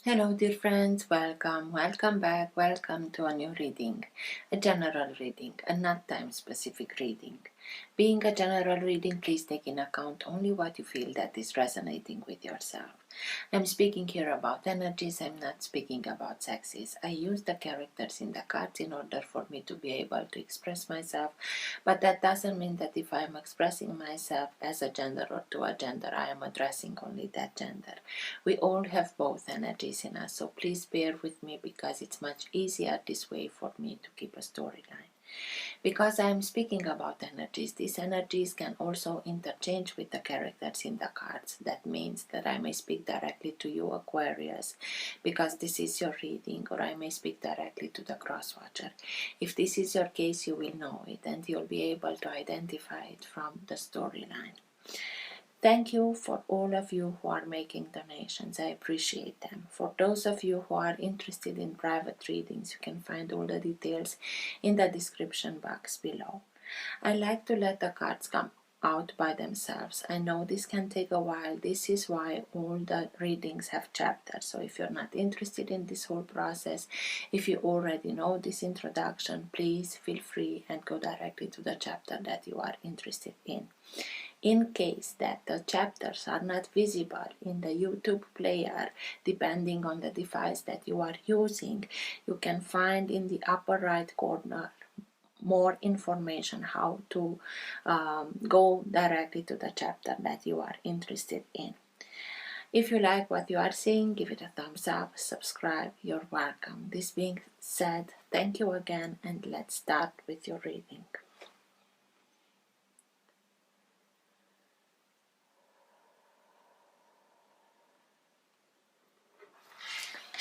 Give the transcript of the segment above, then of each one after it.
Hello dear friends, welcome back, welcome to a new reading, a general reading, a not time specific reading. Being a general reading, please take in account only what you feel that is resonating with yourself. I'm speaking here about energies, I'm not speaking about sexes. I use the characters in the cards in order for me to be able to express myself, but that doesn't mean that if I am expressing myself as a gender or to a gender, I am addressing only that gender. We all have both energies in us, so please bear with me because it's much easier this way for me to keep a storyline. Because I am speaking about energies, these energies can also interchange with the characters in the cards. That means that I may speak directly to you, Aquarius, because this is your reading, or I may speak directly to the cross-watcher. If this is your case, you will know it and you'll be able to identify it from the storyline. Thank you for all of you who are making donations. I appreciate them. For those of you who are interested in private readings, you can find all the details in the description box below. I like to let the cards come out by themselves. I know this can take a while. This is why all the readings have chapters. So if you're not interested in this whole process, if you already know this introduction, please feel free and go directly to the chapter that you are interested in. In case that the chapters are not visible in the YouTube player, depending on the device that you are using, you can find in the upper right corner more information how to go directly to the chapter that you are interested in. If you like what you are seeing, give it a thumbs up, subscribe, you're welcome. This being said, thank you again, and let's start with your reading.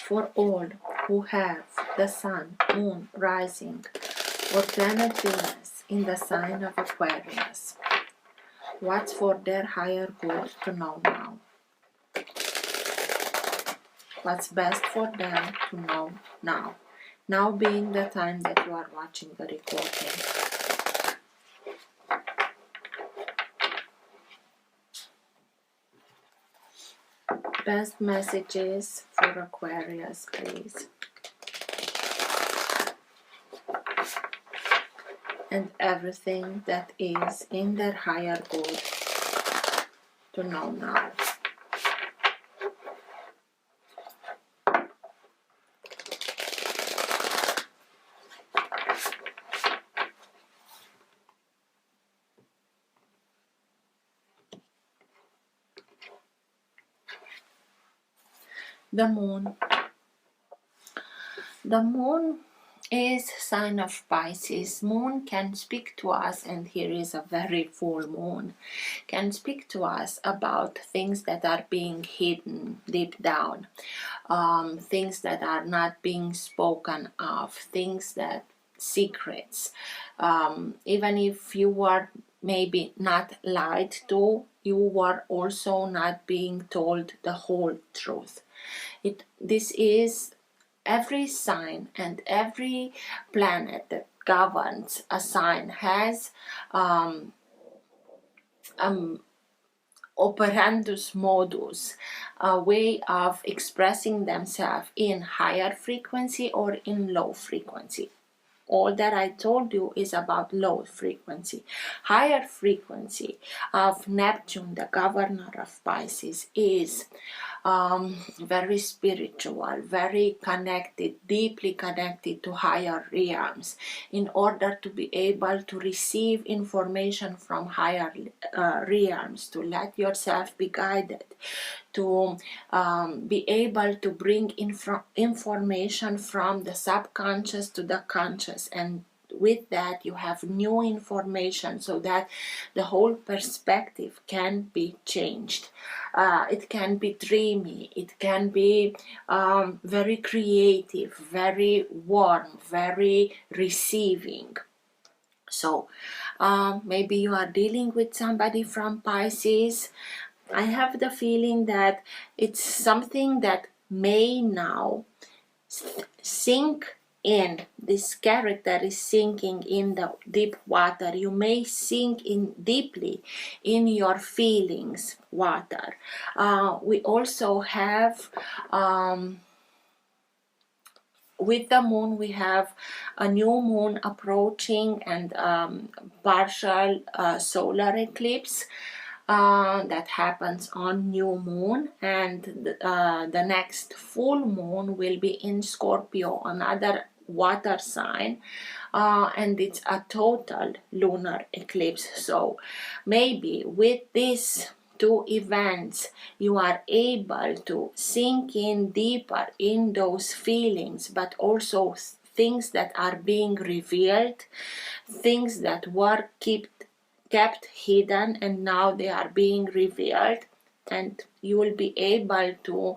For all who have the Sun, Moon, Rising, or planet Venus in the sign of Aquarius, what's for their higher good to know now? What's best for them to know now? Now being the time that you are watching the recording. Best messages for Aquarius, please. And everything that is in their higher good to know now. The moon. The moon is sign of Pisces. Moon can speak to us, and here is a very full moon, can speak to us about things that are being hidden deep down, things that are not being spoken of, things that secrets. Even if you were maybe not lied to, you were also not being told the whole truth. This is every sign and every planet that governs a sign has operandus modus, a way of expressing themselves in higher frequency or in low frequency. All that I told you is about low frequency. Higher frequency of Neptune, the governor of Pisces, is very spiritual, very connected, deeply connected to higher realms. In order to be able to receive information from higher realms, to let yourself be guided, to be able to bring information from the subconscious to the conscious, and with that you have new information so that the whole perspective can be changed. It can be dreamy, it can be very creative, very warm, very receiving. So maybe you are dealing with somebody from Pisces. I have the feeling that it's something that may now sink in. This character is sinking in the deep water. You may sink in deeply in your feelings water. We also have with the moon we have a new moon approaching, and partial solar eclipse that happens on new moon, and the next full moon will be in Scorpio, another water sign, and it's a total lunar eclipse. So maybe with these two events you are able to sink in deeper in those feelings, but also things that are being revealed, things that were kept hidden and now they are being revealed, and you will be able to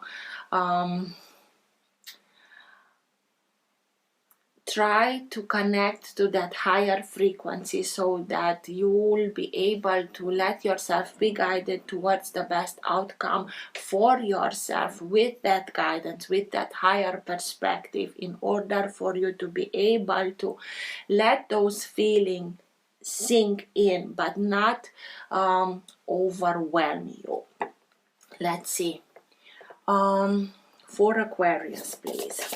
try to connect to that higher frequency, so that you will be able to let yourself be guided towards the best outcome for yourself with that guidance, with that higher perspective, in order for you to be able to let those feelings sink in but not overwhelm you. Let's see. For Aquarius, please.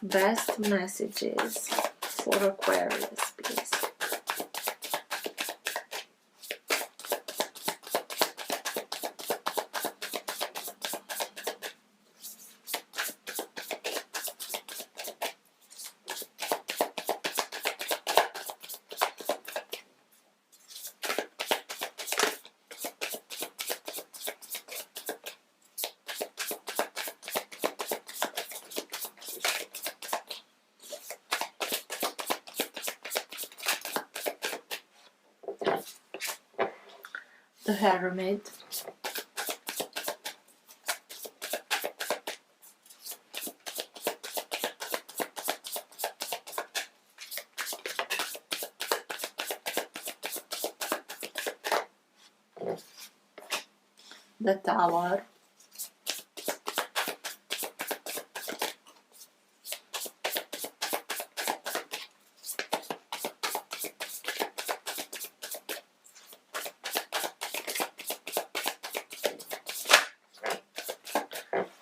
Best messages for Aquarius, please. The Hermit, the Tower,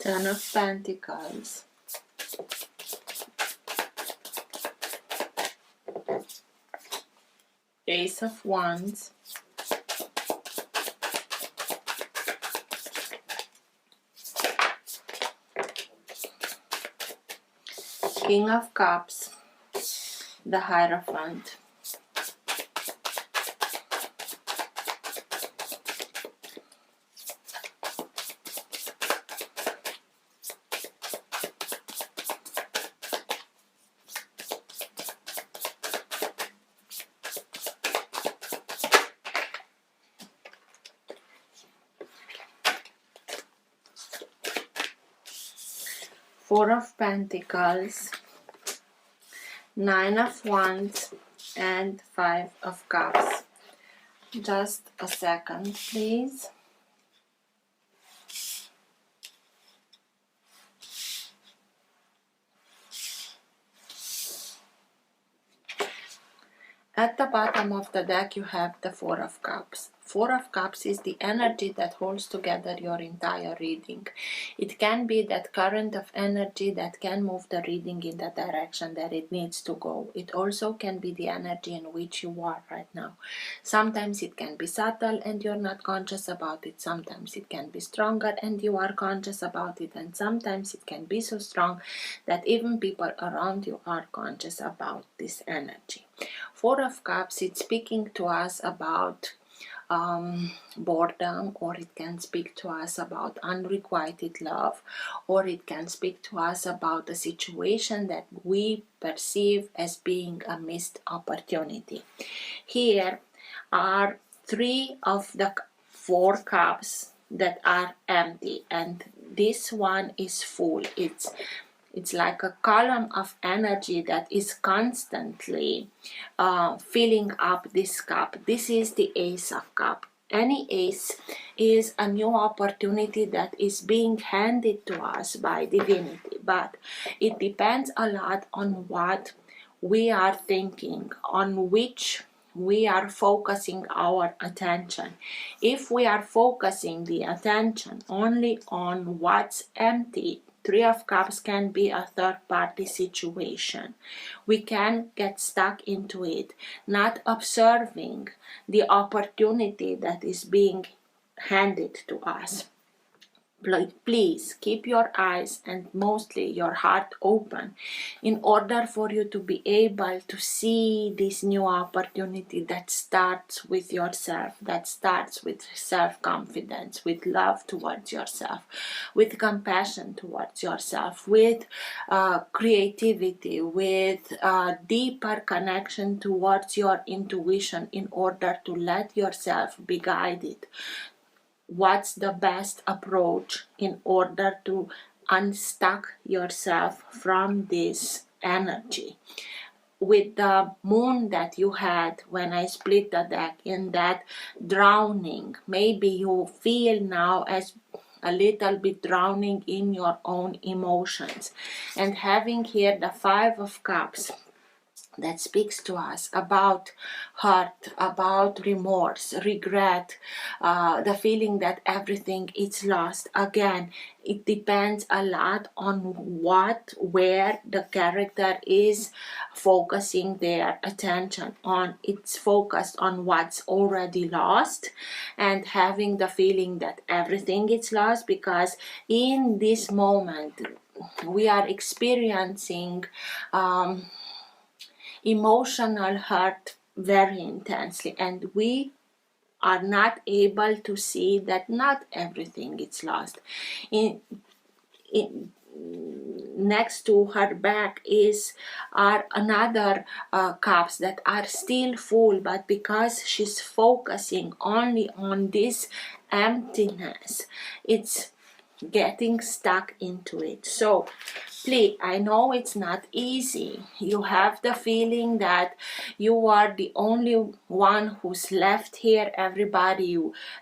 Ten of Pentacles, Ace of Wands, King of Cups, the Hierophant, Four of Pentacles, Nine of Wands, and Five of Cups. Just a second, please. At the bottom of the deck you have the Four of Cups. Four of Cups is the energy that holds together your entire reading. It can be that current of energy that can move the reading in the direction that it needs to go. It also can be the energy in which you are right now. Sometimes it can be subtle and you're not conscious about it. Sometimes it can be stronger and you are conscious about it. And sometimes it can be so strong that even people around you are conscious about this energy. Four of Cups, it's speaking to us about boredom, or it can speak to us about unrequited love, or it can speak to us about a situation that we perceive as being a missed opportunity. Here are three of the four cups that are empty, and this one is full. It's like a column of energy that is constantly filling up this cup. This is the Ace of Cups. Any ace is a new opportunity that is being handed to us by divinity, but it depends a lot on what we are thinking, on which we are focusing our attention. If we are focusing the attention only on what's empty Three of Cups can be a third-party situation. We can get stuck into it, not observing the opportunity that is being handed to us. Please keep your eyes and mostly your heart open in order for you to be able to see this new opportunity that starts with yourself, that starts with self-confidence, with love towards yourself, with compassion towards yourself, with creativity, with deeper connection towards your intuition in order to let yourself be guided. What's the best approach in order to unstuck yourself from this energy? With the moon that you had when I split the deck in that drowning, maybe you feel now as a little bit drowning in your own emotions. And having here the Five of Cups, that speaks to us about hurt, about remorse, regret, the feeling that everything is lost. Again, it depends a lot on where the character is focusing their attention on. It's focused on what's already lost and having the feeling that everything is lost, because in this moment we are experiencing emotional hurt very intensely, and we are not able to see that not everything is lost. Next to her back are another cups that are still full, but because she's focusing only on this emptiness, it's getting stuck into it. So please, I know it's not easy. You have the feeling that you are the only one who's left here. Everybody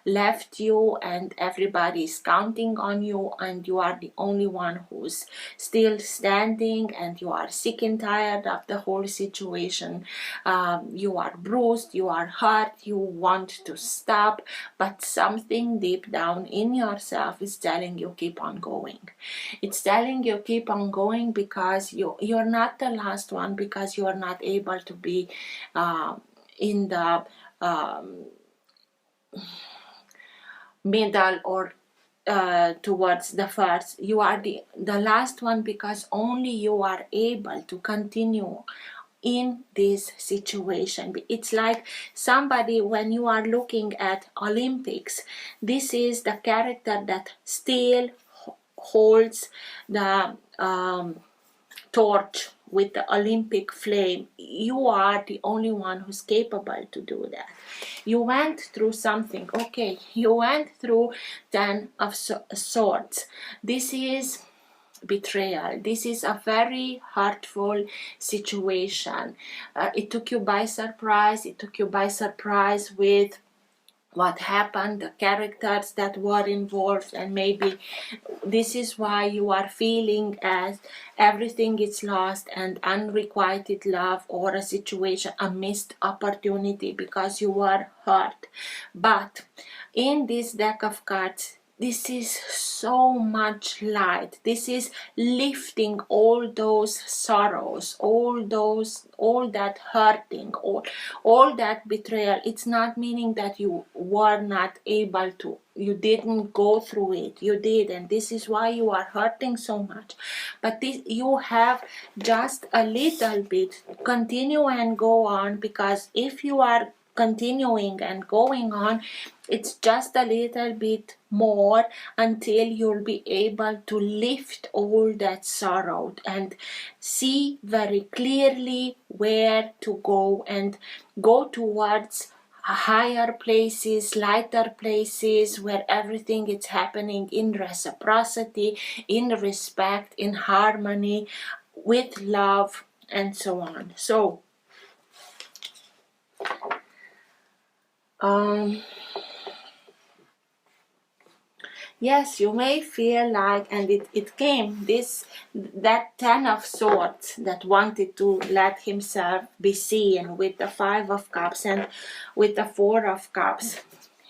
left you and everybody is counting on you, and you are the only one who's still standing, and you are sick and tired of the whole situation. You are bruised, you are hurt, you want to stop, but something deep down in yourself is telling you keep on going. It's telling you keep on going because you're not the last one, because you are not able to be in the middle or towards the first. You are the last one because only you are able to continue in this situation. It's like somebody, when you are looking at Olympics, this is the character that still holds the torch with the Olympic flame. You are the only one who's capable to do that. You went through something, okay, you went through 10 of swords. This is betrayal. This is a very hurtful situation. It took you by surprise. It took you by surprise with what happened, the characters that were involved, and maybe this is why you are feeling as everything is lost and unrequited love, or a situation, a missed opportunity because you were hurt. But in this deck of cards, this is so much light. This is lifting all those sorrows, all that hurting, all that betrayal. It's not meaning that you were not able to, you didn't go through it. You did, and this is why you are hurting so much. But this, you have just a little bit. Continue and go on, because if you are continuing and going on, it's just a little bit more until you'll be able to lift all that sorrow and see very clearly where to go, and go towards higher places, lighter places, where everything is happening in reciprocity, in respect, in harmony, with love, and so on. So yes, you may feel like, and it came, that 10 of swords that wanted to let himself be seen with the 5 of cups and with the 4 of cups.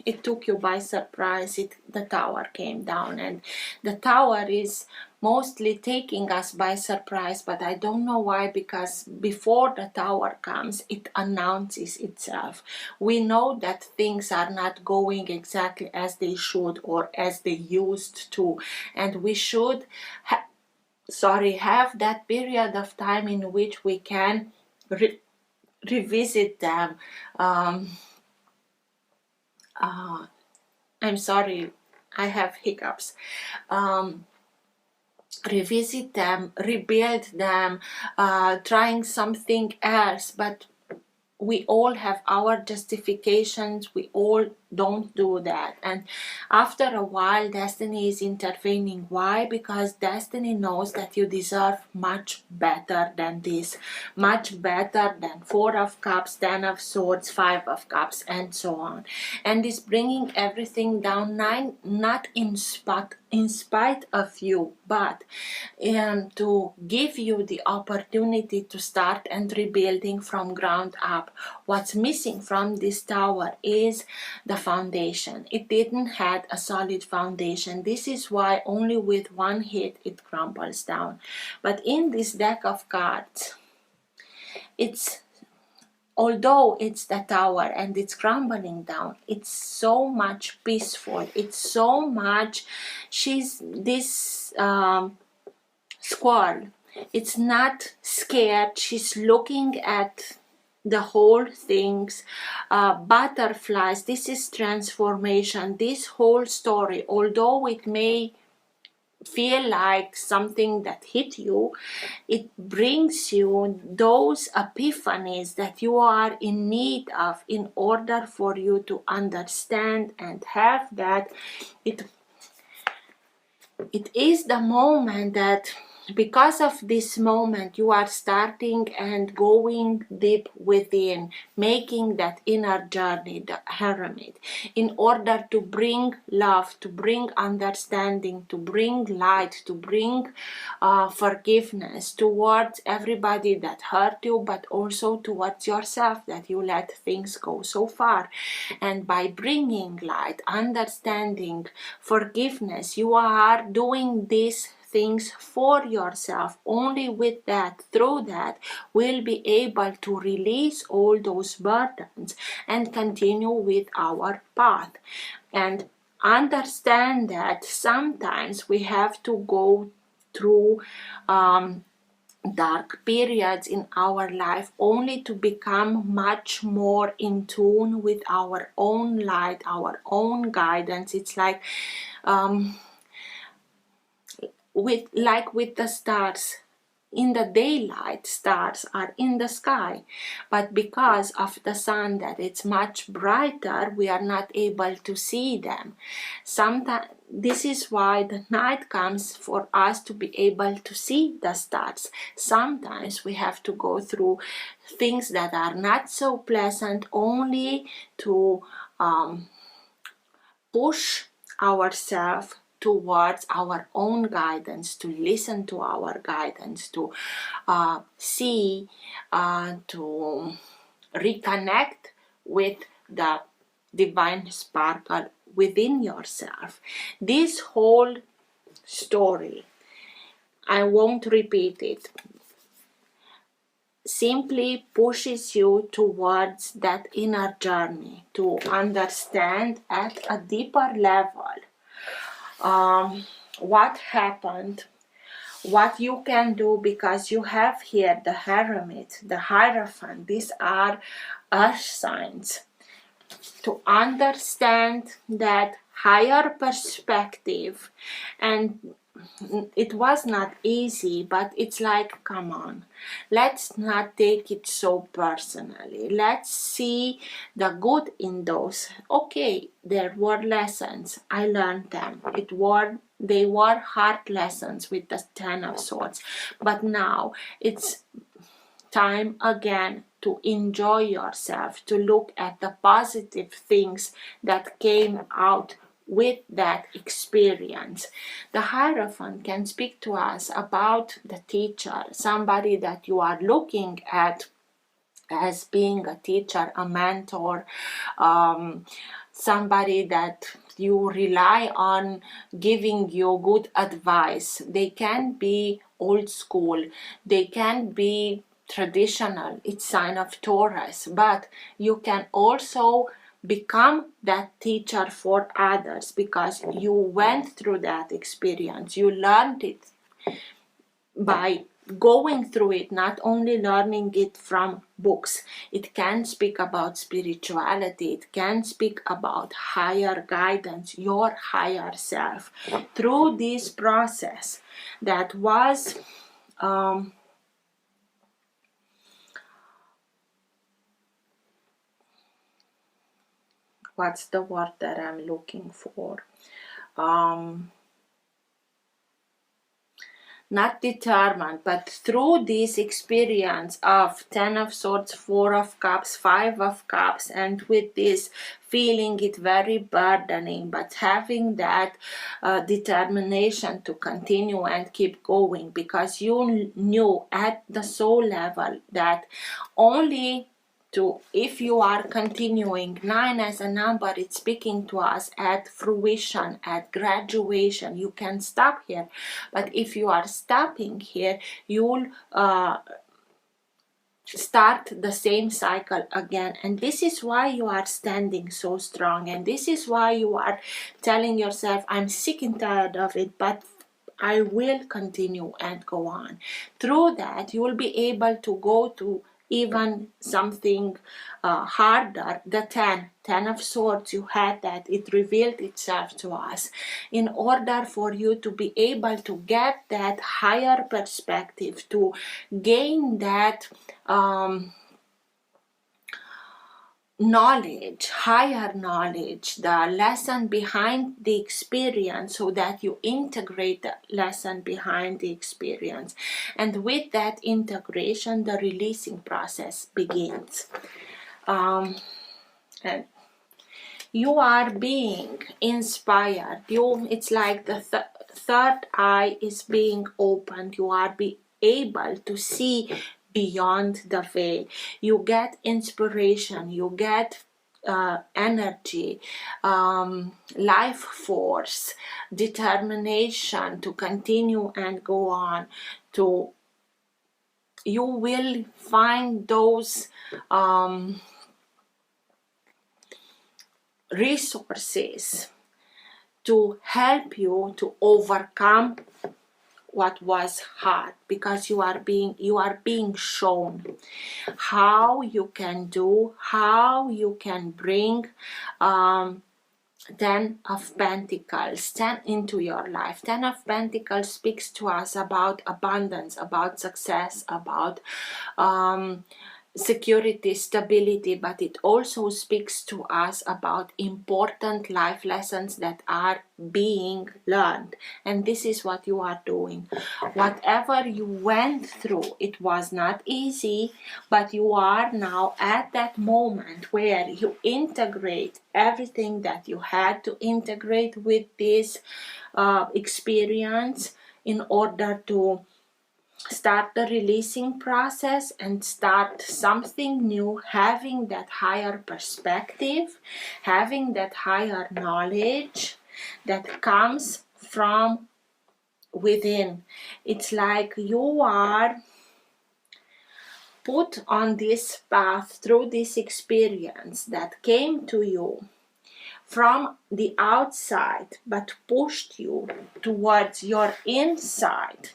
it took you by surprise. The tower came down, and the tower is mostly taking us by surprise, but I don't know why, because before the tower comes, it announces itself. We know that things are not going exactly as they should or as they used to, and we should have that period of time in which we can revisit them. I'm sorry, I have hiccups. Revisit them, rebuild them, trying something else, but we all have our justifications. We all don't do that, and after a while destiny is intervening. Why? Because destiny knows that you deserve much better than this, much better than 4 of cups, 10 of swords, 5 of cups, and so on, and is bringing everything down, not in spite of you, but to give you the opportunity to start and rebuilding from ground up. What's missing from this tower is the foundation. It didn't have a solid foundation. This is why only with one hit it crumbles down. But in this deck of cards, although it's the tower and it's crumbling down, it's so much peaceful. It's so much, she's this squirrel. It's not scared. She's looking at the whole things. Butterflies. This is transformation. This whole story, although it may feel like something that hit you, it brings you those epiphanies that you are in need of in order for you to understand and have that. It is the moment that, because of this moment, you are starting and going deep within, making that inner journey, the hermit, in order to bring love, to bring understanding, to bring light, to bring forgiveness towards everybody that hurt you, but also towards yourself, that you let things go so far. And by bringing light, understanding, forgiveness, you are doing these things for yourself. Only with that, through that, we'll be able to release all those burdens and continue with our path. And understand that sometimes we have to go through dark periods in our life only to become much more in tune with our own light, our own guidance. It's like with the stars. In the daylight, stars are in the sky, but because of the sun that it's much brighter, we are not able to see them. Sometimes this is why the night comes, for us to be able to see the stars. Sometimes we have to go through things that are not so pleasant only to push ourselves towards our own guidance, to listen to our guidance, to see, to reconnect with the divine sparkle within yourself. This whole story, I won't repeat it, simply pushes you towards that inner journey, to understand at a deeper level what happened, what you can do, because you have here the hermit, the hierophant. These are earth signs. To understand that higher perspective, and it was not easy, but it's like, come on, let's not take it so personally. Let's see the good in those. Okay, there were lessons, I learned them. They were hard lessons with the 10 of swords, but now it's time again to enjoy yourself, to look at the positive things that came out with that experience. The Hierophant can speak to us about the teacher, somebody that you are looking at as being a teacher, a mentor, somebody that you rely on giving you good advice. They can be old school, they can be traditional, it's sign of Taurus, but you can also become that teacher for others because you went through that experience, you learned it by going through it, not only learning it from books. It can speak about spirituality, it can speak about higher guidance, your higher self through this process that was what's the word that I'm looking for? Not determined, but through this experience of 10 of swords, 4 of cups, 5 of cups, and with this feeling it very burdening, but having that determination to continue and keep going, because you knew at the soul level that only if you are continuing, 9 as a number, it's speaking to us at fruition, at graduation. You can stop here, but if you are stopping here, you'll start the same cycle again. And this is why you are standing so strong, and this is why you are telling yourself, I'm sick and tired of it, but I will continue and go on. Through that, you will be able to go to even something harder. The 10 of swords, you had that, it revealed itself to us in order for you to be able to get that higher perspective, to gain that knowledge, higher knowledge, the lesson behind the experience, so that you integrate the lesson behind the experience. And with that integration, the releasing process begins. And you are being inspired. It's like the third eye is being opened. You are able to see beyond the veil. You get inspiration, you get energy, life force, determination to continue and go on. You will find those resources to help you to overcome what was hard, because you are being shown how you can do, how you can bring 10 of Pentacles, 10 into your life. 10 of Pentacles speaks to us about abundance, about success, about security, stability, but it also speaks to us about important life lessons that are being learned. And this is what you are doing. Whatever you went through, it was not easy, but you are now at that moment where you integrate everything that you had to integrate with this experience in order to start the releasing process and start something new, having that higher perspective, having that higher knowledge that comes from within. It's like you are put on this path through this experience that came to you from the outside but pushed you towards your inside.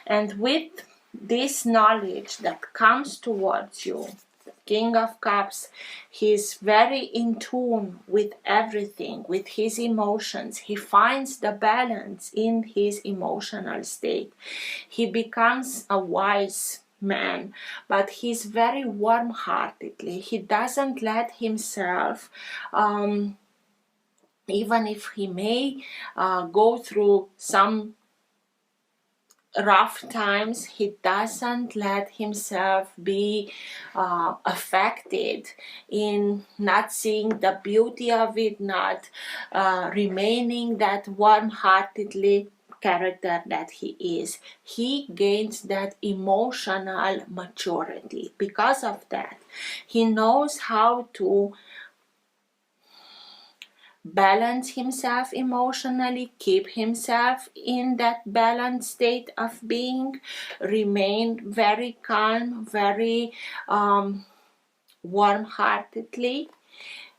And with this knowledge that comes towards you, King of Cups, he's very in tune with everything, with his emotions. He finds the balance in his emotional state. He becomes a wise man, but he's very warm-heartedly. He doesn't let himself, even if he may go through some rough times, he doesn't let himself be affected in not seeing the beauty of it, not remaining that warm-heartedly character that he is. He gains that emotional maturity. Because of that, he knows how to balance himself emotionally, keep himself in that balanced state of being, remain very calm, very warm-heartedly.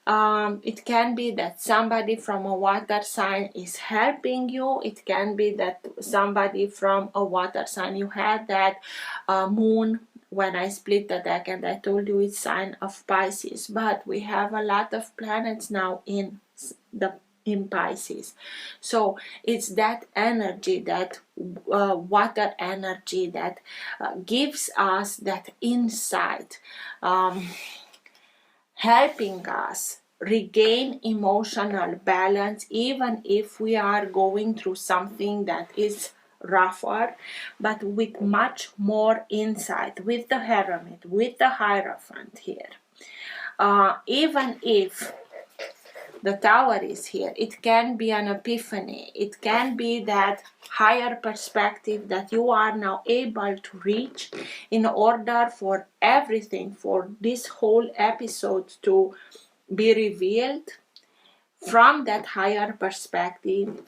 It can be that somebody from a water sign is helping you. It can be that somebody from a water sign, you had that moon when I split the deck and I told you it's sign of Pisces, but we have a lot of planets now in Pisces. So it's that energy, that water energy that gives us that insight, helping us regain emotional balance even if we are going through something that is rougher, but with much more insight, with the Hermit, with the Hierophant here. Even if the Tower is here, it can be an epiphany, it can be that higher perspective that you are now able to reach in order for everything, for this whole episode to be revealed from that higher perspective.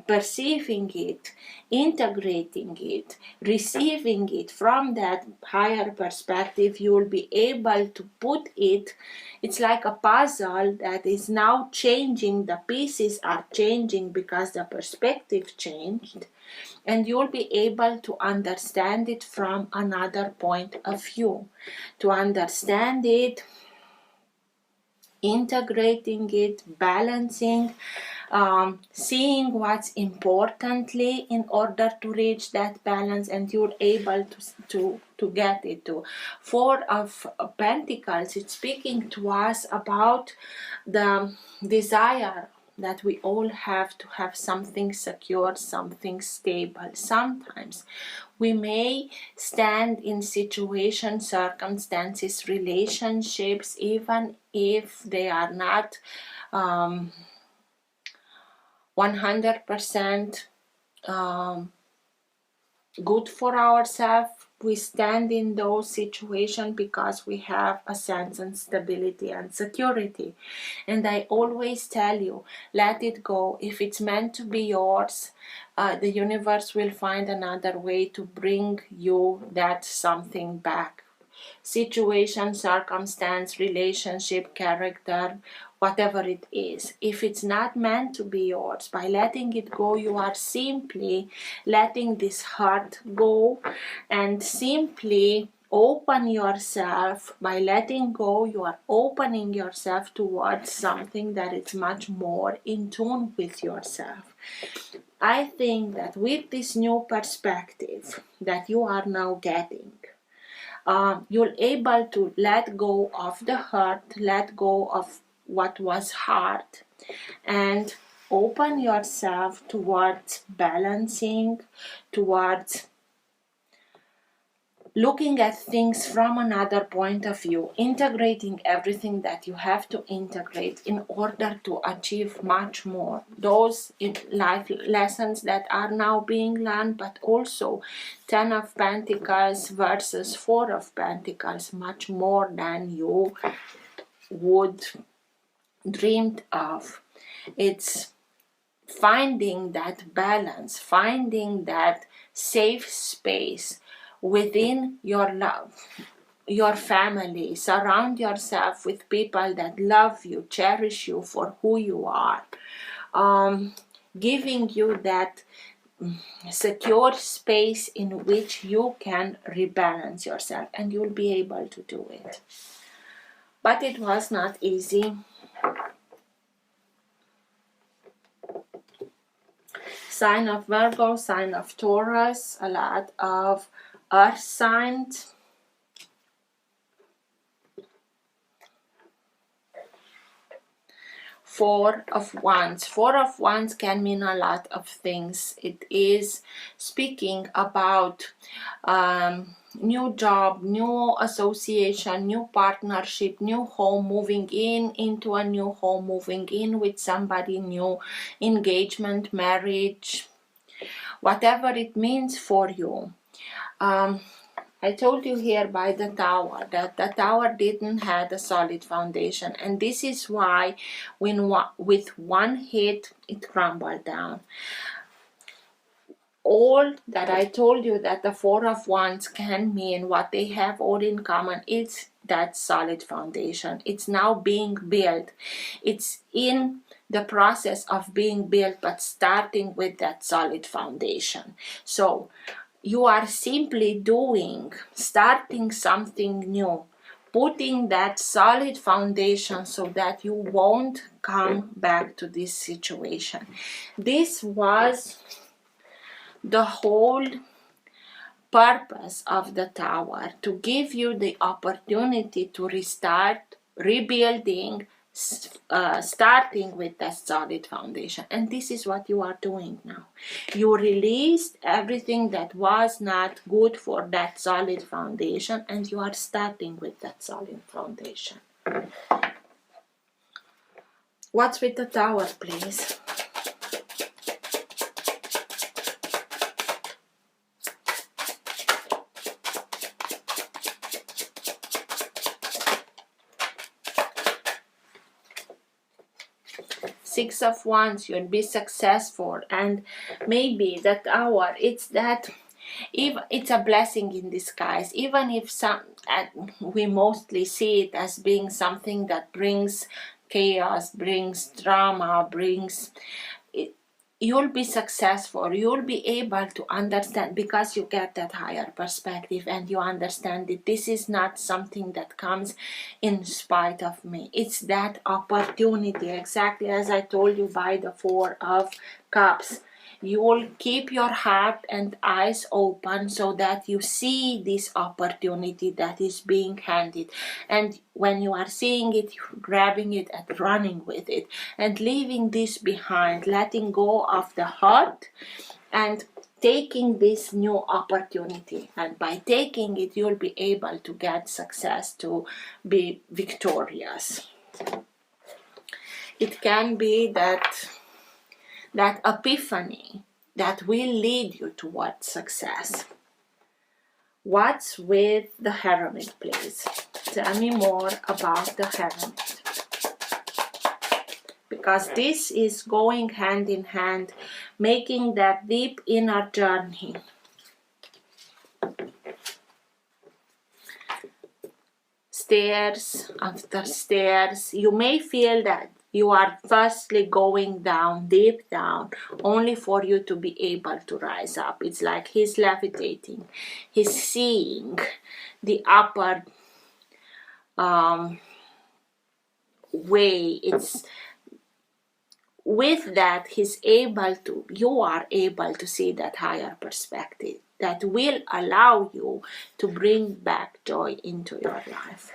Perceiving it, integrating it, receiving it from that higher perspective, you will be able to put it. It's like a puzzle that is now changing. The pieces are changing because the perspective changed, and you'll be able to understand it from another point of view, to understand it, integrating it, balancing, seeing what's importantly in order to reach that balance, and you're able to get it to. Four of Pentacles, it's speaking to us about the desire that we all have to have something secure, something stable. Sometimes we may stand in situations, circumstances, relationships, even if they are not 100% good for ourselves. We stand in those situations because we have a sense of stability and security. And I always tell you, let it go. If it's meant to be yours, the universe will find another way to bring you that something back. Situation, circumstance, relationship, character, whatever it is. If it's not meant to be yours, by letting it go, you are simply letting this heart go, and simply open yourself. By letting go, you are opening yourself towards something that is much more in tune with yourself. I think that with this new perspective that you are now getting, you're able to let go of the hurt, let go of what was hard, and open yourself towards balancing, towards looking at things from another point of view, integrating everything that you have to integrate in order to achieve much more. Those life lessons that are now being learned, but also 10 of Pentacles versus 4 of Pentacles, much more than you would dreamed of. It's finding that balance, finding that safe space within your love, your family. Surround yourself with people that love you, cherish you for who you are, giving you that secure space in which you can rebalance yourself, and you'll be able to do it. But it was not easy. Sign of Virgo, sign of Taurus, a lot of earth signs. Four of Wands. Four of Wands can mean a lot of things. It is speaking about new job, new association, new partnership, new home, moving into a new home, moving in with somebody new, engagement, marriage, whatever it means for you. I told you here by the tower that the tower didn't have a solid foundation, and this is why with one hit it crumbled down. All that I told you that the Four of Wands can mean, what they have all in common, is that solid foundation. It's now being built. It's in the process of being built, but starting with that solid foundation. So you are simply starting something new, putting that solid foundation so that you won't come back to this situation. This was the whole purpose of the tower, to give you the opportunity to restart, rebuilding, starting with that solid foundation. And this is what you are doing now. You released everything that was not good for that solid foundation, and you are starting with that solid foundation. What's with the tower, please? Six of Wands, you'll be successful, and maybe the tower, it's that, if it's a blessing in disguise, even if we mostly see it as being something that brings chaos, brings drama, you'll be successful. You'll be able to understand, because you get that higher perspective and you understand that this is not something that comes in spite of me. It's that opportunity, exactly as I told you by the Four of Cups. You will keep your heart and eyes open so that you see this opportunity that is being handed. And when you are seeing it, you're grabbing it and running with it and leaving this behind, letting go of the hurt and taking this new opportunity. And by taking it, you'll be able to get success, to be victorious. It can be that epiphany that will lead you towards success. What's with the Hermit, please? Tell me more about the Hermit. Because this is going hand in hand, making that deep inner journey. Stairs after stairs. You may feel that you are firstly going down, deep down, only for you to be able to rise up. It's like he's levitating. He's seeing the upper way. It's with that you are able to see that higher perspective that will allow you to bring back joy into your life.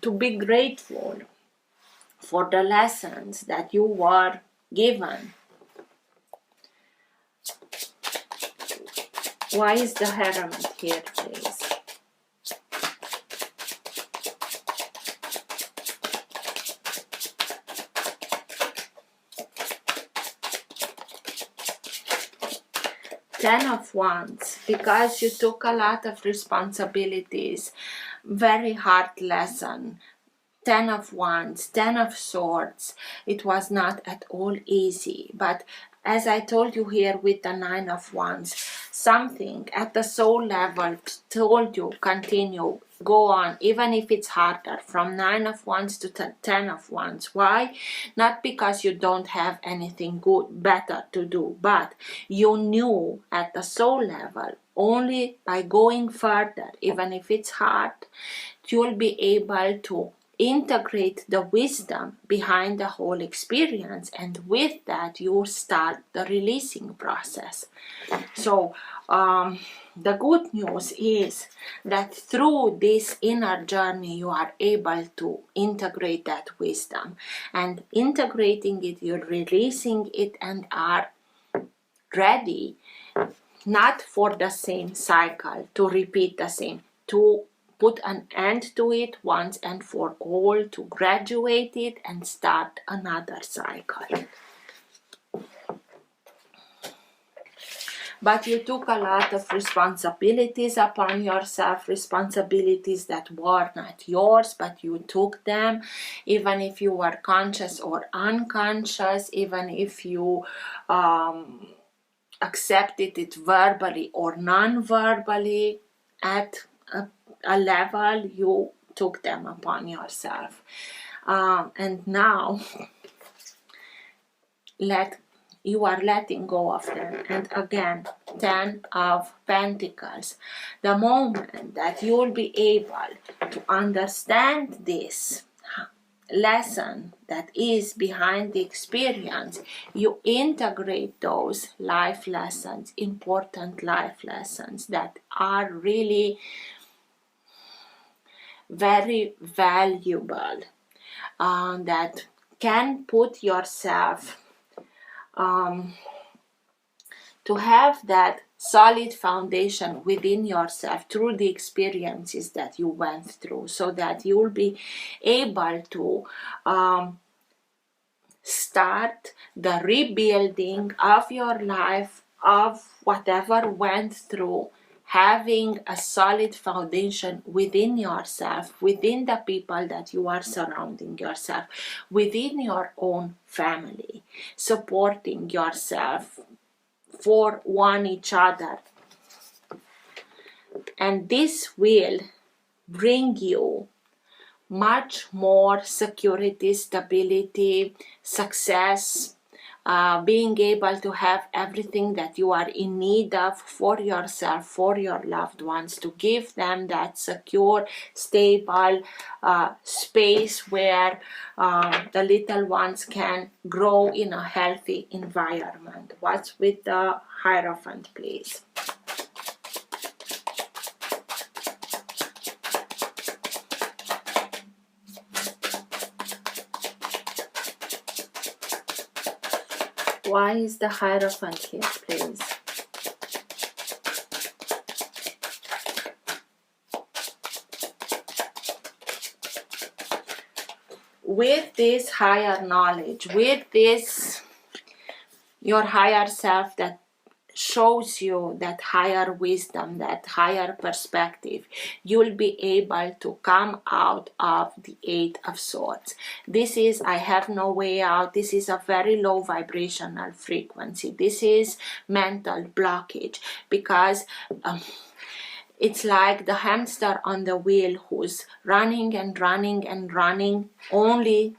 To be grateful for the lessons that you were given. Why is the Hermit here, please? Ten of Wands, because you took a lot of responsibilities, very hard lesson. 10 of Wands, 10 of Swords. It was not at all easy, but as I told you here with the 9 of Wands, something at the soul level told you continue, go on, even if it's harder, from 9 of Wands to 10 of Wands. Why? Not because you don't have anything better to do, but you knew at the soul level, only by going further, even if it's hard, you'll be able to integrate the wisdom behind the whole experience, and with that you start the releasing process. So the good news is that through this inner journey you are able to integrate that wisdom, and integrating it, you're releasing it and are ready not for the same cycle, to repeat the same, to put an end to it once and for all, to graduate it and start another cycle. but you took a lot of responsibilities upon yourself, responsibilities that were not yours, but you took them, even if you were conscious or unconscious, even if you accepted it verbally or non-verbally. At a level, you took them upon yourself. And now you are letting go of them. And again, 10 of Pentacles. The moment that you will be able to understand this lesson that is behind the experience, you integrate those life lessons, important life lessons that are really very valuable, that can put yourself to have that solid foundation within yourself through the experiences that you went through, so that you'll be able to start the rebuilding of your life, of whatever went through, having a solid foundation within yourself, within the people that you are surrounding yourself, within your own family, supporting yourself for one each other. And this will bring you much more security, stability, success, being able to have everything that you are in need of for yourself, for your loved ones, to give them that secure, stable space where the little ones can grow in a healthy environment. What's with the Hierophant, please? Why is the Hierophant here, please? With this higher knowledge, with this, your higher self that shows you that higher wisdom, that higher perspective, you'll be able to come out of the Eight of Swords. This is, I have no way out. This is a very low vibrational frequency. This is mental blockage, because it's like the hamster on the wheel who's running and running and running only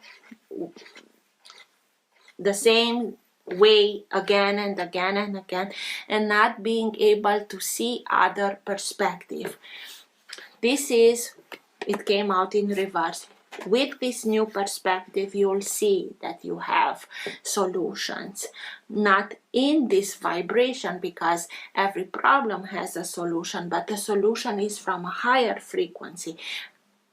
the same way again and again and again, and not being able to see other perspective. This is, it came out in reverse. With this new perspective, you'll see that you have solutions, not in this vibration, because every problem has a solution, but the solution is from a higher frequency.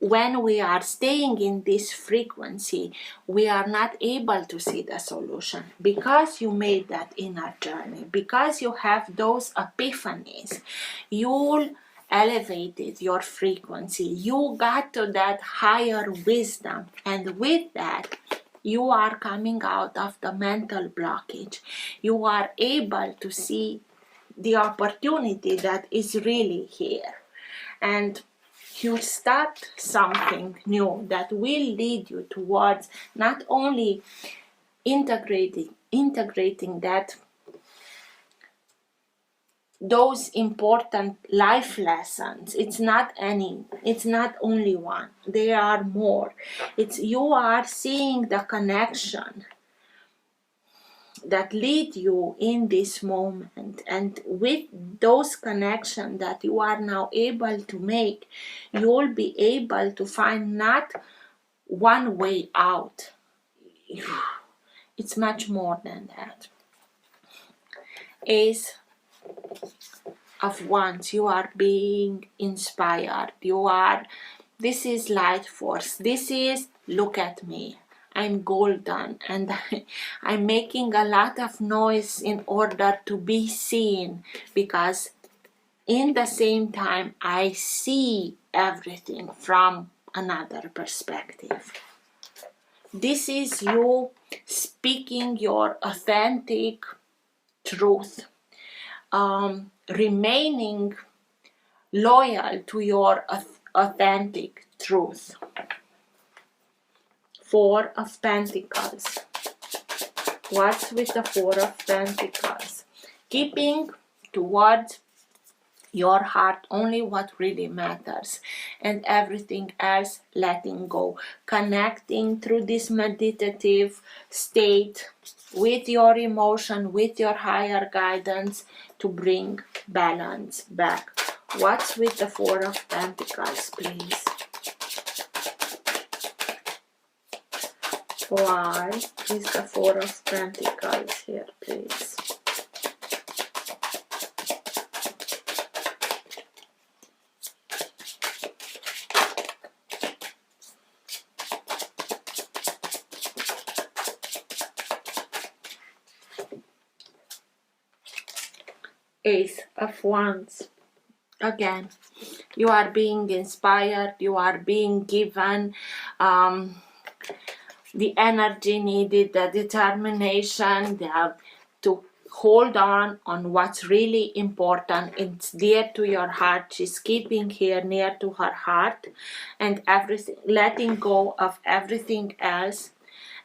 When we are staying in this frequency, we are not able to see the solution, because you made that inner journey, because you have those epiphanies. You'll elevated your frequency, you got to that higher wisdom, and with that you are coming out of the mental blockage. You are able to see the opportunity that is really here, and you start something new that will lead you towards not only integrating that those important life lessons. It's not only one, there are more. It's, you are seeing the connection that lead you in this moment, and with those connections that you are now able to make, you'll be able to find not one way out. It's much more than that. Ace of Wands, you are being inspired. This is light force. This is, look at me, I'm golden, and I'm making a lot of noise in order to be seen, because in the same time I see everything from another perspective. This is you speaking your authentic truth, remaining loyal to your authentic truth. Four of Pentacles. What's with the Four of Pentacles? Keeping towards your heart only what really matters, and everything else letting go. Connecting through this meditative state with your emotion, with your higher guidance, to bring balance back. What's with the Four of Pentacles, please? Why is the Four of Pentacles here, please? Ace of Wands. Again, you are being inspired, you are being given the energy needed, the determination to hold on what's really important. It's dear to your heart. She's keeping here near to her heart, and everything, letting go of everything else,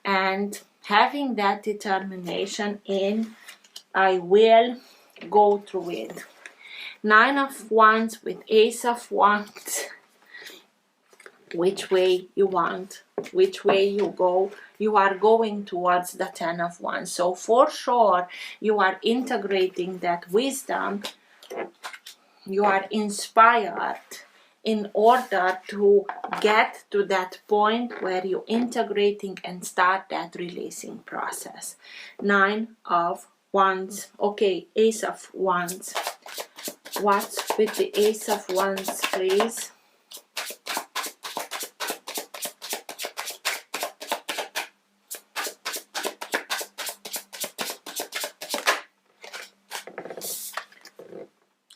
and having that determination in, I will go through it. Nine of Wands with Ace of Wands. Which way you want, which way you go, you are going towards the Ten of Wands. So for sure you are integrating that wisdom, you are inspired in order to get to that point where you're integrating and start that releasing process. Nine of Wands. Okay, Ace of Wands. What's with the Ace of Wands, please?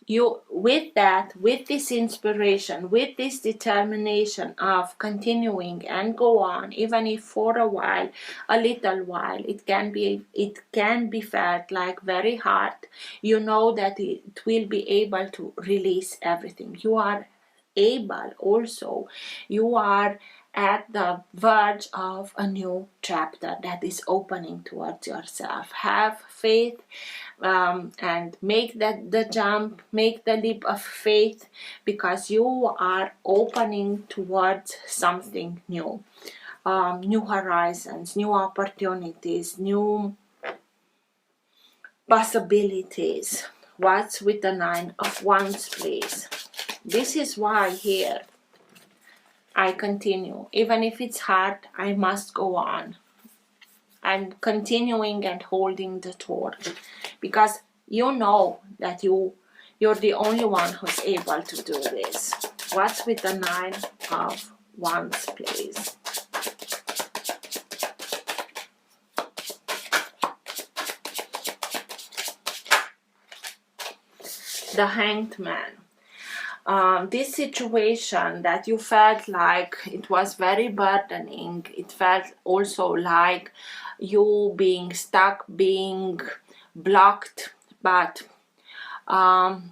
You, with that, with this inspiration, with this determination of continuing and go on, even if for a while, a little while, it can be felt like very hard, you know that it will be able to release everything. You are able also, you are at the verge of a new chapter that is opening towards yourself. Have faith, and make the jump, make the leap of faith, because you are opening towards something new. New horizons, new opportunities, new possibilities. What's with the Nine of Wands, please? This is why here I continue. Even if it's hard, I must go on. I'm continuing and holding the torch, because you know that you're the only one who's able to do this. What's with the Nine of Wands, please? The Hanged Man. This situation that you felt like it was very burdening, it felt also like you being stuck, being blocked, but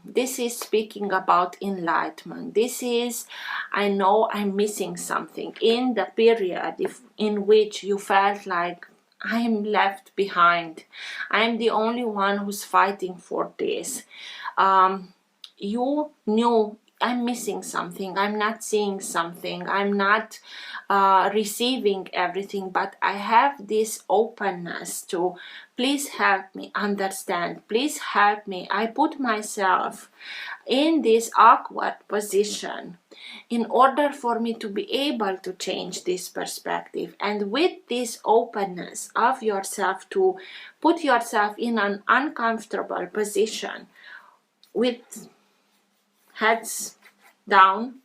this is speaking about enlightenment. This is, I know I'm missing something in the period in which you felt like I'm left behind, I'm the only one who's fighting for this. You knew I'm missing something, I'm not seeing something, I'm not receiving everything, but I have this openness to please help me understand, please help me. I put myself in this awkward position in order for me to be able to change this perspective, and with this openness of yourself to put yourself in an uncomfortable position with heads down,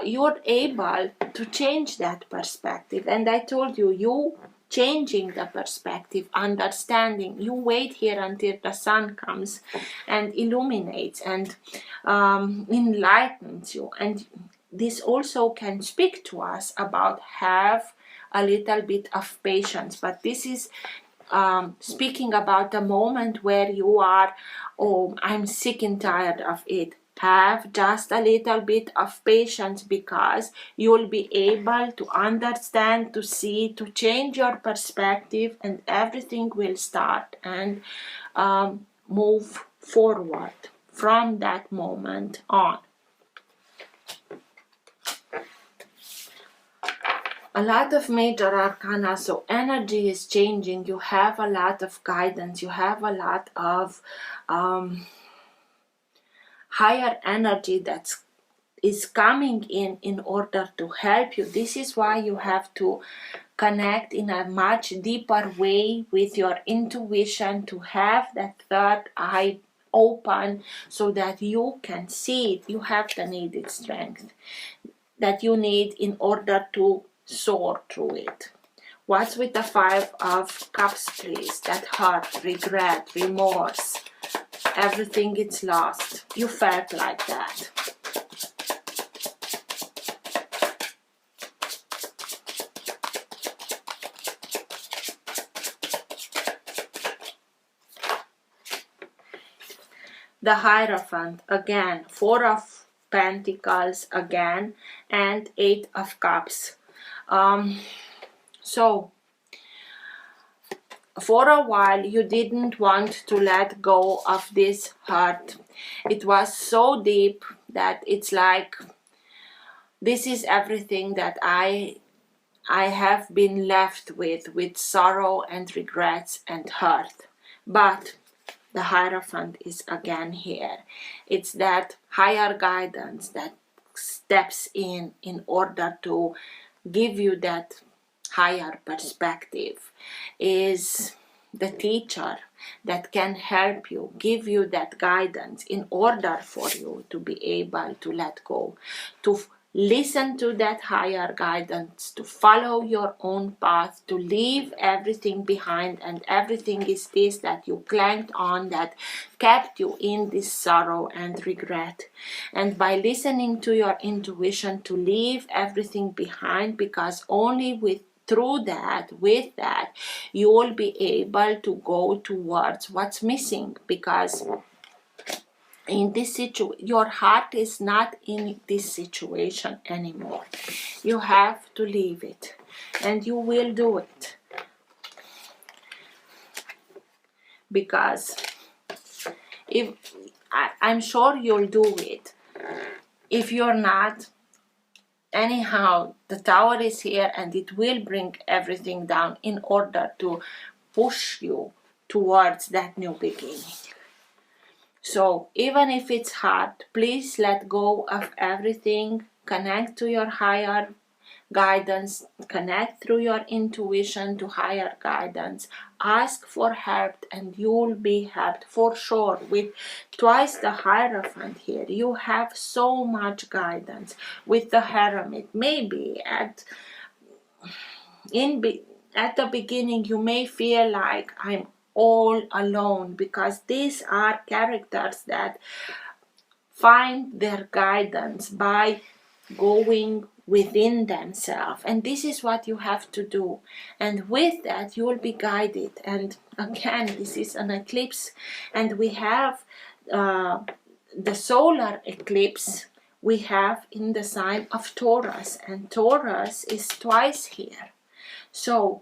you're able to change that perspective. And I told you, you changing the perspective, understanding, you wait here until the sun comes and illuminates and enlightens you. And this also can speak to us about have a little bit of patience, but this is speaking about a moment where you are, oh, I'm sick and tired of it. Have just a little bit of patience, because you'll be able to understand, to see, to change your perspective, and everything will start and move forward from that moment on. A lot of major arcana, so energy is changing. You have a lot of guidance, you have a lot of higher energy that is coming in order to help you. This is why you have to connect in a much deeper way with your intuition, to have that third eye open so that you can see it. You have the needed strength that you need in order to soar through it. What's with the Five of Cups, please? That hurt, regret, remorse, everything is lost. You felt like that. The Hierophant, again, Four of Pentacles again, and Eight of Cups. So, for a while you didn't want to let go of this hurt. It was so deep that it's like, this is everything that I have been left with sorrow and regrets and hurt. But the Hierophant is again here. It's that higher guidance that steps in order to give you that higher perspective, is the teacher that can help you, give you that guidance in order for you to be able to let go, to listen to that higher guidance, to follow your own path, to leave everything behind, and everything is this that you clanked on that kept you in this sorrow and regret. And by listening to your intuition, to leave everything behind, because only with that you will be able to go towards what's missing. Because in this situation, your heart is not in this situation anymore. You have to leave it, and you will do it, because if I'm sure you'll do it. If you're not, anyhow, the Tower is here, and it will bring everything down in order to push you towards that new beginning. So even if it's hard, please let go of everything. Connect to your higher guidance. Connect through your intuition to higher guidance. Ask for help, and you'll be helped for sure. With twice the Hierophant here, you have so much guidance. With the Hermit, maybe at the beginning you may feel like I'm all alone, because these are characters that find their guidance by going within themselves, and this is what you have to do, and with that you will be guided. And again, this is an eclipse, and we have the solar eclipse we have in the sign of Taurus, and Taurus is twice here. So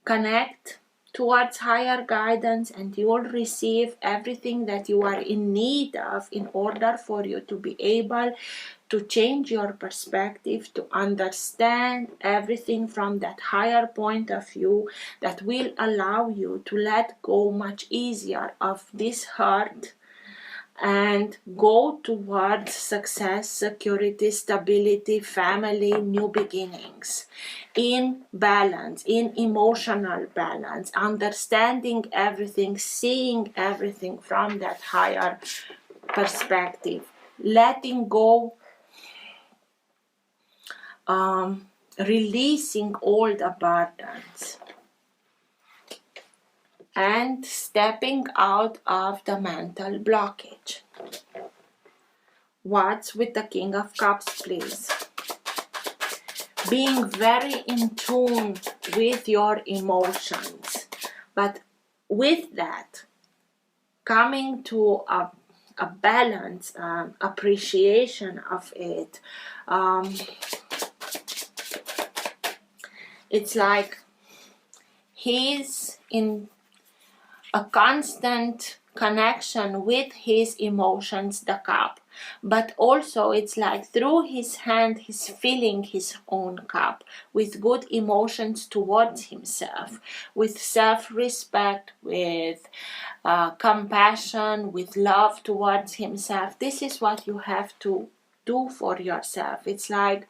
connect towards higher guidance, and you will receive everything that you are in need of in order for you to be able to change your perspective, to understand everything from that higher point of view that will allow you to let go much easier of this hurt and go towards success, security, stability, family, new beginnings, in balance, in emotional balance, understanding everything, seeing everything from that higher perspective, letting go, releasing all the burdens, and stepping out of the mental blockage. What's with the King of Cups, please? being very in tune with your emotions, but with that coming to a balance, appreciation of it. It's like he's in a constant connection with his emotions, the cup, but also it's like through his hand he's filling his own cup with good emotions towards himself, with self-respect, with compassion, with love towards himself. This is what you have to do for yourself. It's like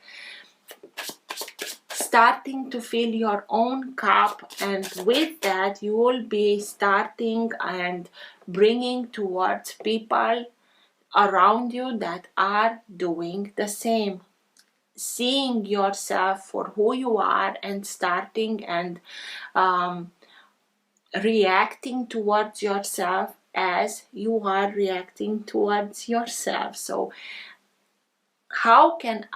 starting to fill your own cup, and with that you will be starting and bringing towards people around you that are doing the same, seeing yourself for who you are and starting and reacting towards yourself as you are reacting towards yourself. So how can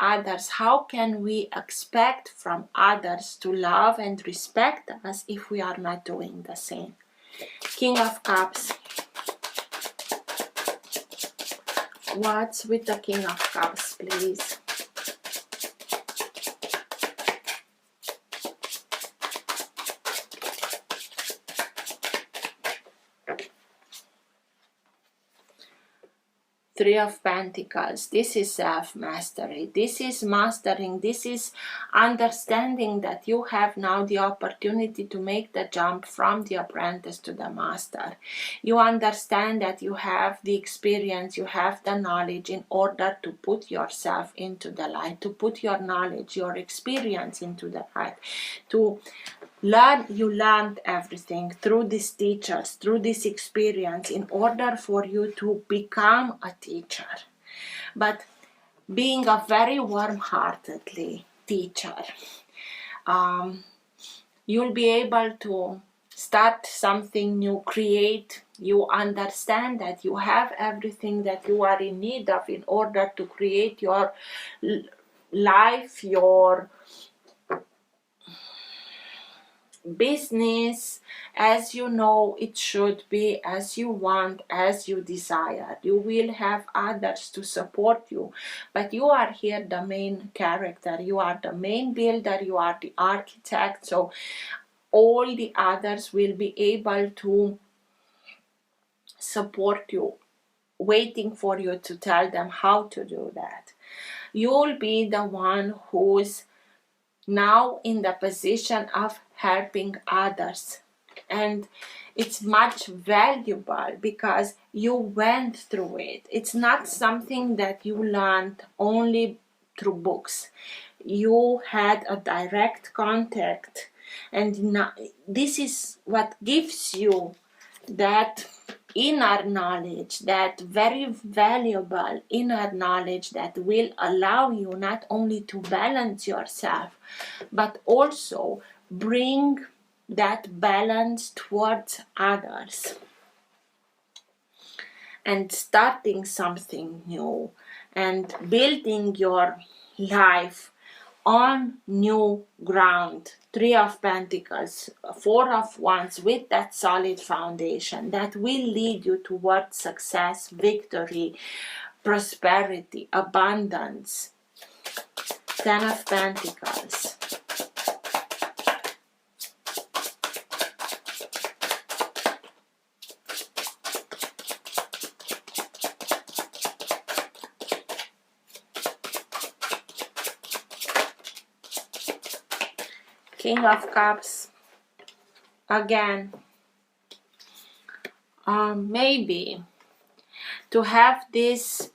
we expect from others to love and respect us if we are not doing the same? King of Cups. What's with the King of Cups, please? Three of Pentacles. This is self-mastery. This is mastering. This is understanding that you have now the opportunity to make the jump from the apprentice to the master. You understand that you have the experience, you have the knowledge in order to put yourself into the light, to put your knowledge, your experience into the light, to learn. You learned everything through these teachers, through this experience, in order for you to become a teacher. But being a very warm-heartedly teacher, you'll be able to start something new, create. You understand that you have everything that you are in need of in order to create your life, your business as you know it should be, as you want, as you desire. You will have others to support you, but you are here the main character, you are the main builder, you are the architect. So all the others will be able to support you, waiting for you to tell them how to do that. You'll be the one who's now in the position of helping others, and it's much valuable because you went through it. It's not something that you learned only through books. You had a direct contact, and now this is what gives you that inner knowledge, that very valuable inner knowledge that will allow you not only to balance yourself, but also bring that balance towards others and starting something new and building your life on new ground. Three of Pentacles, Four of Wands, with that solid foundation that will lead you towards success, victory, prosperity, abundance. Ten of Pentacles. King of Cups. Again, maybe to have this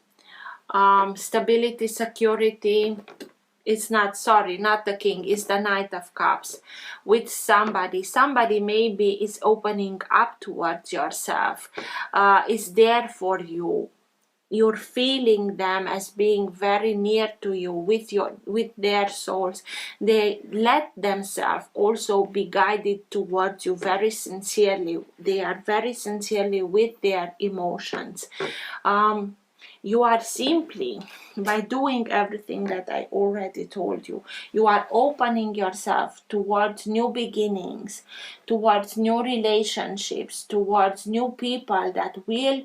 stability, security. It's not, sorry, not the King, it's the Knight of Cups. With somebody maybe is opening up towards yourself, is there for you. You're feeling them as being very near to you, with their souls. They let themselves also be guided towards you very sincerely. They are very sincerely with their emotions. You are simply, by doing everything that I already told you, you are opening yourself towards new beginnings, towards new relationships, towards new people that will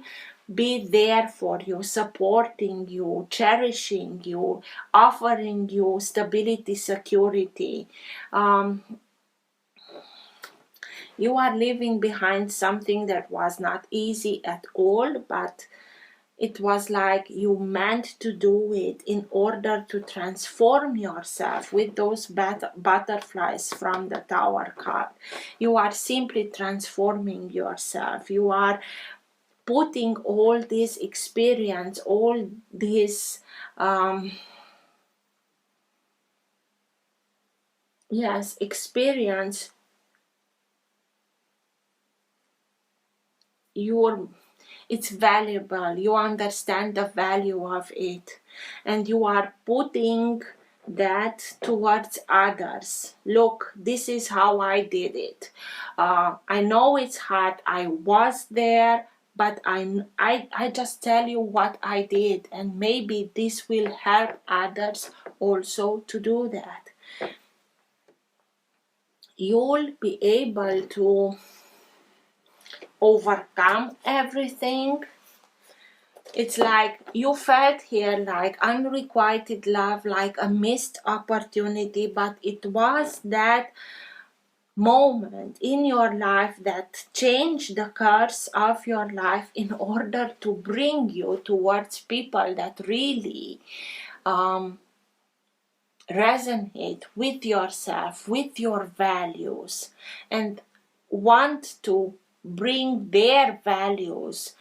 be there for you, supporting you, cherishing you, offering you stability, security. You are leaving behind something that was not easy at all, but it was like you meant to do it in order to transform yourself with those butterflies from the Tower card. You are simply transforming yourself. You are putting all this experience, all this experience, it's valuable. You understand the value of it, and you are putting that towards others. Look, this is how I did it. I know it's hard. I was there, but I just tell you what I did, and maybe this will help others also to do that. You'll be able to overcome everything. It's like you felt here like unrequited love, like a missed opportunity, but it was that moment in your life that changed the course of your life in order to bring you towards people that really resonate with yourself, with your values, and want to bring their values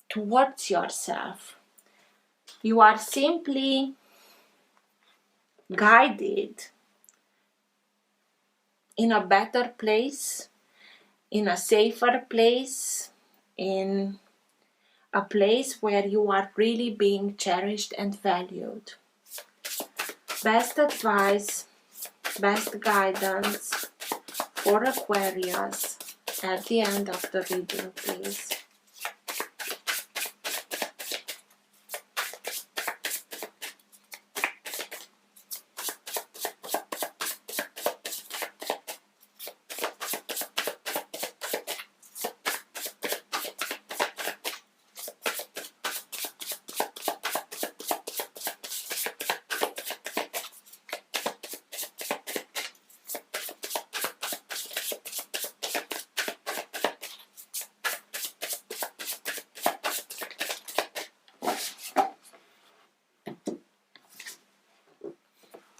towards yourself. You are simply guided in a better place, in a safer place, in a place where you are really being cherished and valued. Best advice, best guidance for Aquarius at the end of the reading, please.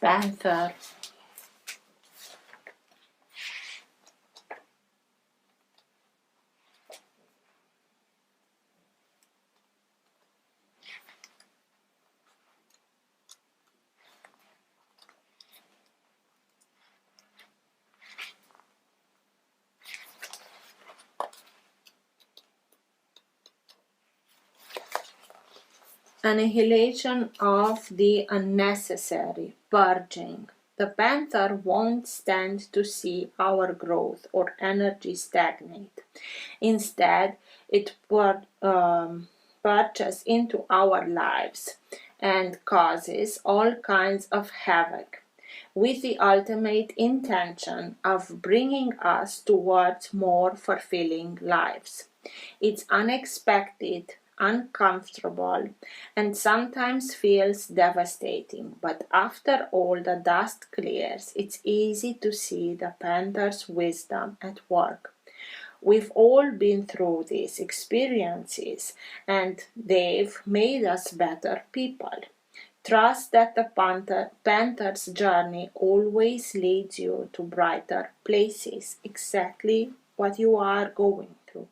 Panther. Annihilation of the unnecessary, purging. The panther won't stand to see our growth or energy stagnate. Instead, it purges into our lives and causes all kinds of havoc, with the ultimate intention of bringing us towards more fulfilling lives. It's unexpected, uncomfortable, and sometimes feels devastating, but after all the dust clears, it's easy to see the panther's wisdom at work. We've all been through these experiences, and they've made us better people. Trust that the panther's journey always leads you to brighter places, exactly what you are going through.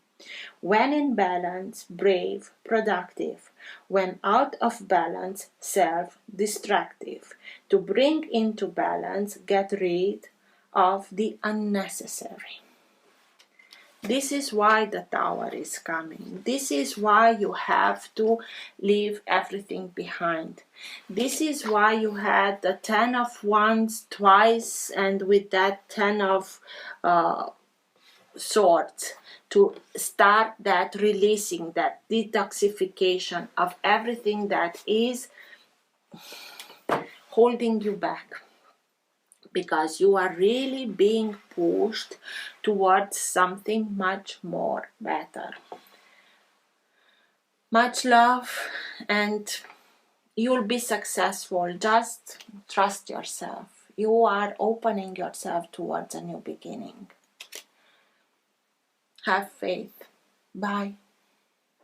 When in balance, brave, productive. When out of balance, self-destructive. To bring into balance, get rid of the unnecessary. This is why the Tower is coming. This is why you have to leave everything behind. This is why you had the Ten of Wands twice, and with that Ten of sorts to start that releasing, that detoxification of everything that is holding you back, because you are really being pushed towards something much more better. Much love, and you'll be successful. Just trust yourself. You are opening yourself towards a new beginning. Have faith. Bye.